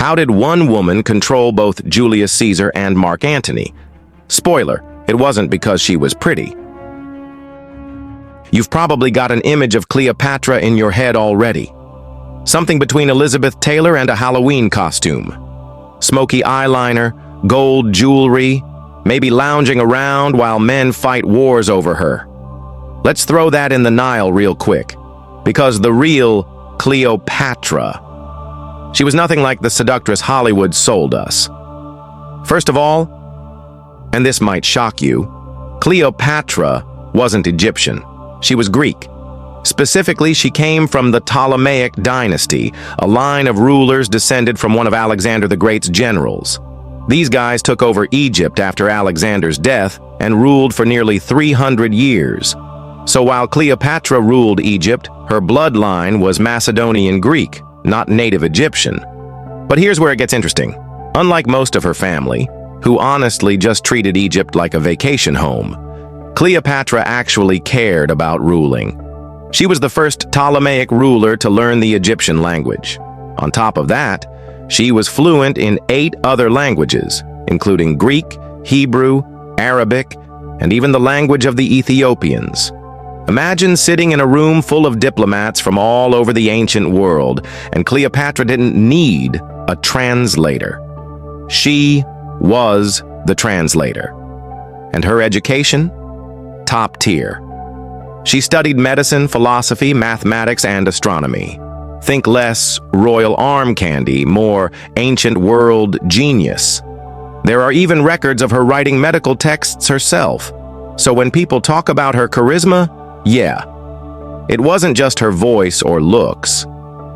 How did one woman control both Julius Caesar and Mark Antony? Spoiler, it wasn't because she was pretty. You've probably got an image of Cleopatra in your head already. Something between Elizabeth Taylor and a Halloween costume. Smoky eyeliner, gold jewelry, maybe lounging around while men fight wars over her. Let's throw that in the Nile real quick, because the real Cleopatra, she was nothing like the seductress Hollywood sold us. First of all, and this might shock you, Cleopatra wasn't Egyptian. She was Greek. Specifically, she came from the Ptolemaic dynasty, a line of rulers descended from one of Alexander the Great's generals. These guys took over Egypt after Alexander's death and ruled for nearly 300 years. So while Cleopatra ruled Egypt, her bloodline was Macedonian Greek, not native Egyptian. But here's where it gets interesting. Unlike most of her family, who honestly just treated Egypt like a vacation home, Cleopatra actually cared about ruling. She was the first Ptolemaic ruler to learn the Egyptian language. On top of that, she was fluent in 8 other languages, including Greek, Hebrew, Arabic, and even the language of the Ethiopians. Imagine sitting in a room full of diplomats from all over the ancient world, and Cleopatra didn't need a translator. She was the translator. And her education? Top tier. She studied medicine, philosophy, mathematics, and astronomy. Think less royal arm candy, more ancient world genius. There are even records of her writing medical texts herself. So when people talk about her charisma, yeah, it wasn't just her voice or looks.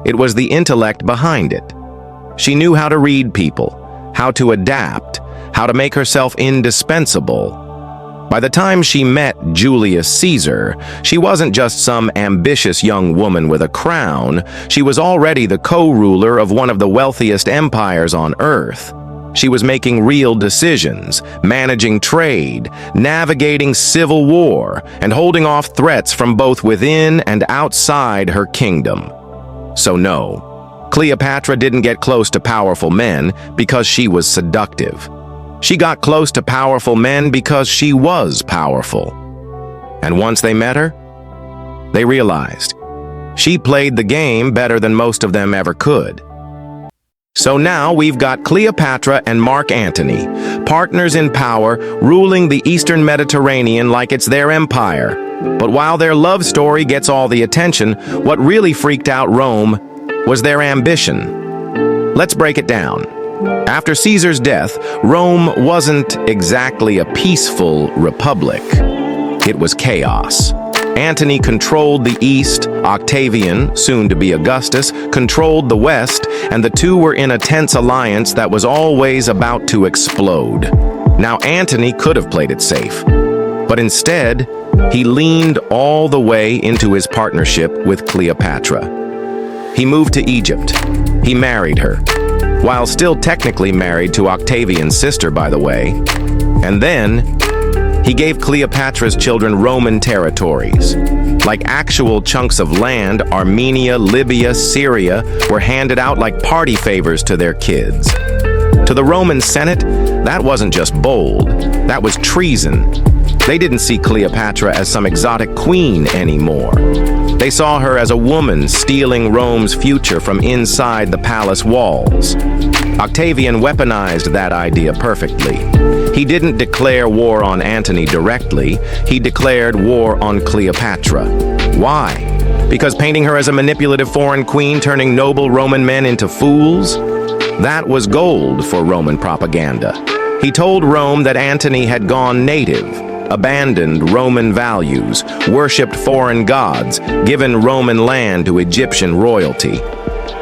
It was the intellect behind it. She knew how to read people, how to adapt, how to make herself indispensable. By the time she met Julius Caesar, she wasn't just some ambitious young woman with a crown. She was already the co-ruler of one of the wealthiest empires on Earth. She was making real decisions, managing trade, navigating civil war, and holding off threats from both within and outside her kingdom. So no, Cleopatra didn't get close to powerful men because she was seductive. She got close to powerful men because she was powerful. And once they met her, they realized she played the game better than most of them ever could. So now we've got Cleopatra and Mark Antony, partners in power, ruling the Eastern Mediterranean like it's their empire. But while their love story gets all the attention, what really freaked out Rome was their ambition. Let's break it down. After Caesar's death, Rome wasn't exactly a peaceful republic. It was chaos. Antony controlled the east, Octavian, soon to be Augustus, controlled the west, and the two were in a tense alliance that was always about to explode. Now Antony could have played it safe, but instead, he leaned all the way into his partnership with Cleopatra. He moved to Egypt. He married her. While still technically married to Octavian's sister, by the way. And then, he gave Cleopatra's children Roman territories. Like actual chunks of land, Armenia, Libya, Syria were handed out like party favors to their kids. To the Roman Senate, that wasn't just bold, that was treason. They didn't see Cleopatra as some exotic queen anymore. They saw her as a woman stealing Rome's future from inside the palace walls. Octavian weaponized that idea perfectly. He didn't declare war on Antony directly, he declared war on Cleopatra. Why? Because painting her as a manipulative foreign queen turning noble Roman men into fools? That was gold for Roman propaganda. He told Rome that Antony had gone native, abandoned Roman values, worshipped foreign gods, given Roman land to Egyptian royalty.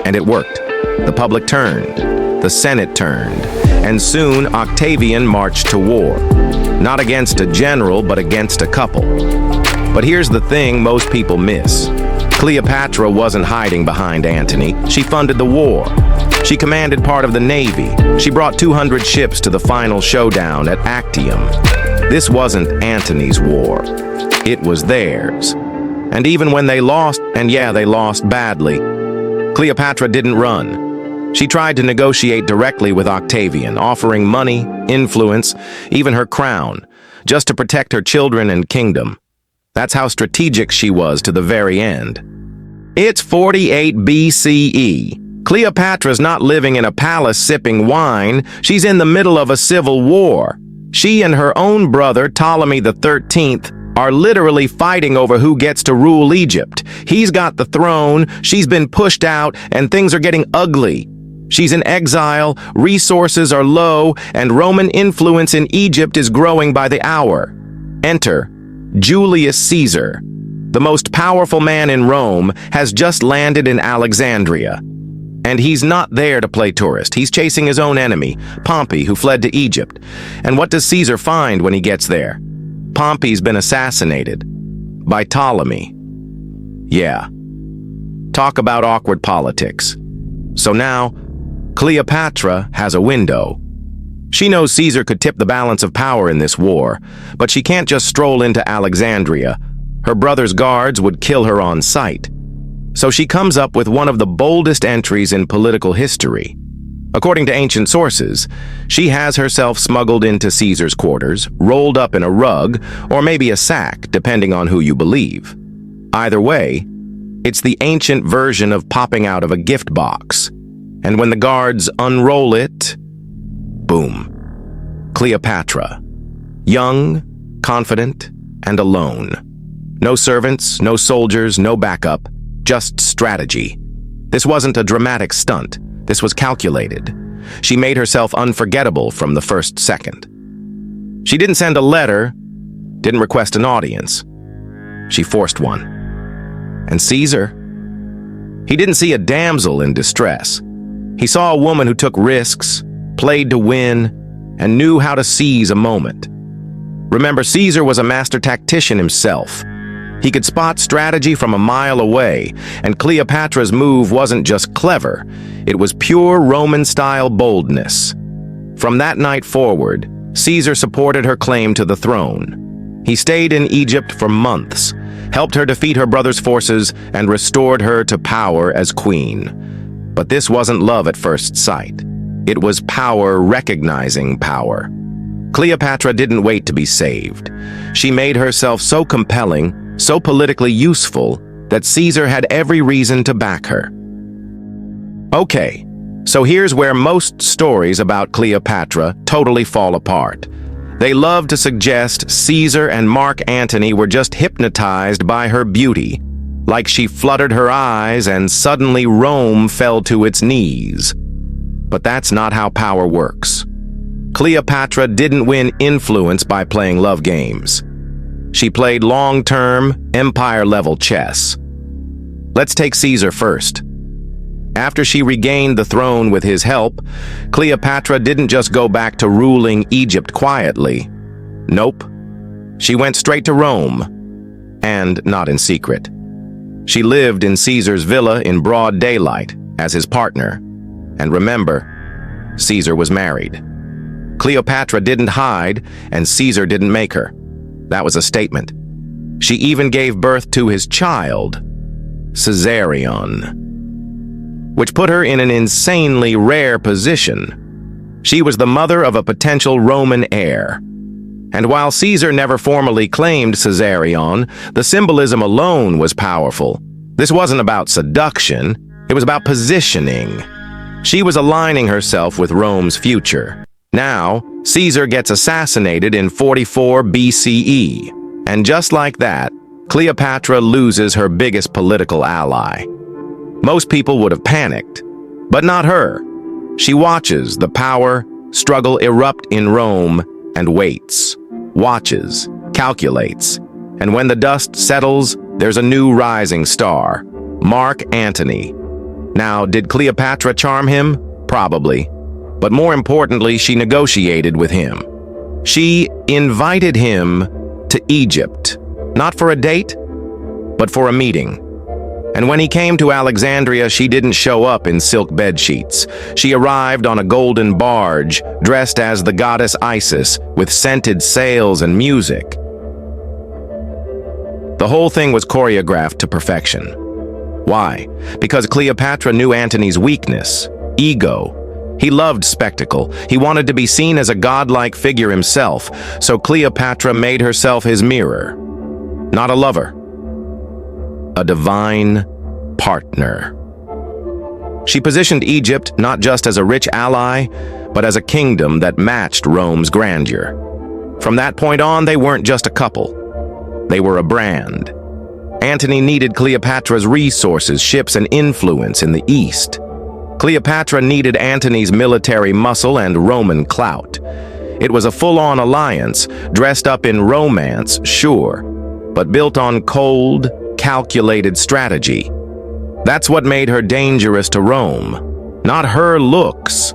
And it worked. The public turned, the Senate turned, and soon Octavian marched to war. Not against a general, but against a couple. But here's the thing most people miss. Cleopatra wasn't hiding behind Antony. She funded the war. She commanded part of the navy. She brought 200 ships to the final showdown at Actium. This wasn't Antony's war. It was theirs. And even when they lost, and yeah, they lost badly, Cleopatra didn't run. She tried to negotiate directly with Octavian, offering money, influence, even her crown, just to protect her children and kingdom. That's how strategic she was to the very end. It's 48 BCE. Cleopatra's not living in a palace sipping wine. She's in the middle of a civil war. She and her own brother, Ptolemy the 13th, are literally fighting over who gets to rule Egypt. He's got the throne, she's been pushed out, and things are getting ugly. She's in exile, resources are low, and Roman influence in Egypt is growing by the hour. Enter Julius Caesar. The most powerful man in Rome has just landed in Alexandria. And he's not there to play tourist. He's chasing his own enemy, Pompey, who fled to Egypt. And what does Caesar find when he gets there? Pompey's been assassinated by Ptolemy. Yeah. Talk about awkward politics. So now, Cleopatra has a window. She knows Caesar could tip the balance of power in this war, but she can't just stroll into Alexandria. Her brother's guards would kill her on sight. So she comes up with one of the boldest entries in political history. According to ancient sources, she has herself smuggled into Caesar's quarters, rolled up in a rug, or maybe a sack, depending on who you believe. Either way, it's the ancient version of popping out of a gift box. And when the guards unroll it, boom. Cleopatra. Young, confident, and alone. No servants, no soldiers, no backup, just strategy. This wasn't a dramatic stunt. This was calculated. She made herself unforgettable from the first second. She didn't send a letter, didn't request an audience. She forced one. And Caesar? He didn't see a damsel in distress. He saw a woman who took risks, played to win, and knew how to seize a moment. Remember, Caesar was a master tactician himself. He could spot strategy from a mile away, and Cleopatra's move wasn't just clever, it was pure Roman-style boldness. From that night forward, Caesar supported her claim to the throne. He stayed in Egypt for months, helped her defeat her brother's forces, and restored her to power as queen. But this wasn't love at first sight. It was power recognizing power. Cleopatra didn't wait to be saved. She made herself so compelling, so politically useful, that Caesar had every reason to back her. Okay, so here's where most stories about Cleopatra totally fall apart. They love to suggest Caesar and Mark Antony were just hypnotized by her beauty, like she fluttered her eyes and suddenly Rome fell to its knees. But that's not how power works. Cleopatra didn't win influence by playing love games. She played long-term, empire-level chess. Let's take Caesar first. After she regained the throne with his help, Cleopatra didn't just go back to ruling Egypt quietly. Nope. She went straight to Rome, and not in secret. She lived in Caesar's villa in broad daylight as his partner. And remember, Caesar was married. Cleopatra didn't hide, and Caesar didn't make her. That was a statement. She even gave birth to his child, Caesarion, which put her in an insanely rare position. She was the mother of a potential Roman heir. And while Caesar never formally claimed Caesarion, the symbolism alone was powerful. This wasn't about seduction, it was about positioning. She was aligning herself with Rome's future. Now, Caesar gets assassinated in 44 BCE, and just like that, Cleopatra loses her biggest political ally. Most people would have panicked, but not her. She watches the power struggle erupt in Rome and waits, watches, calculates, and when the dust settles, there's a new rising star, Mark Antony. Now, did Cleopatra charm him? Probably. But more importantly, she negotiated with him. She invited him to Egypt, not for a date, but for a meeting. And when he came to Alexandria, she didn't show up in silk bedsheets. She arrived on a golden barge, dressed as the goddess Isis, with scented sails and music. The whole thing was choreographed to perfection. Why? Because Cleopatra knew Antony's weakness, ego. He loved spectacle. He wanted to be seen as a godlike figure himself, so Cleopatra made herself his mirror. Not a lover, a divine partner. She positioned Egypt not just as a rich ally, but as a kingdom that matched Rome's grandeur. From that point on, they weren't just a couple. They were a brand. Antony needed Cleopatra's resources, ships, and influence in the East. Cleopatra needed Antony's military muscle and Roman clout. It was a full-on alliance, dressed up in romance, sure, but built on cold, calculated strategy. That's what made her dangerous to Rome. Not her looks,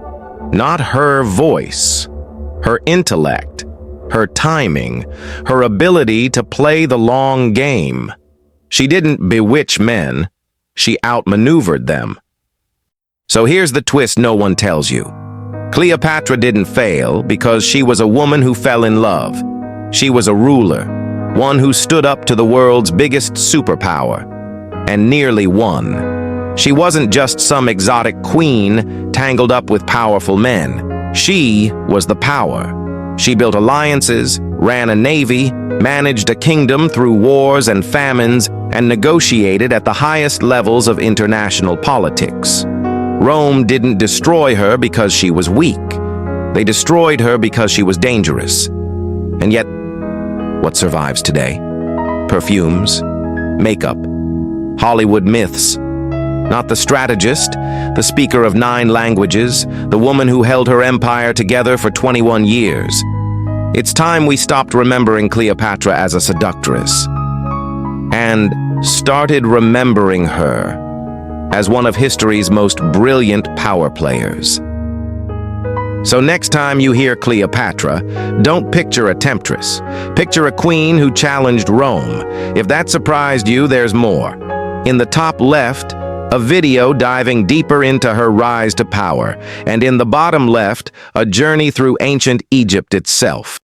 not her voice, her intellect, her timing, her ability to play the long game. She didn't bewitch men, she outmaneuvered them. So here's the twist no one tells you. Cleopatra didn't fail because she was a woman who fell in love. She was a ruler, one who stood up to the world's biggest superpower, and nearly won. She wasn't just some exotic queen tangled up with powerful men. She was the power. She built alliances, ran a navy, managed a kingdom through wars and famines, and negotiated at the highest levels of international politics. Rome didn't destroy her because she was weak. They destroyed her because she was dangerous. And yet, what survives today? Perfumes, makeup, Hollywood myths. Not the strategist, the speaker of 9 languages, the woman who held her empire together for 21 years. It's time we stopped remembering Cleopatra as a seductress and started remembering her as one of history's most brilliant power players. So next time you hear Cleopatra, don't picture a temptress. Picture a queen who challenged Rome. If that surprised you, there's more. In the top left, a video diving deeper into her rise to power, and in the bottom left, a journey through ancient Egypt itself.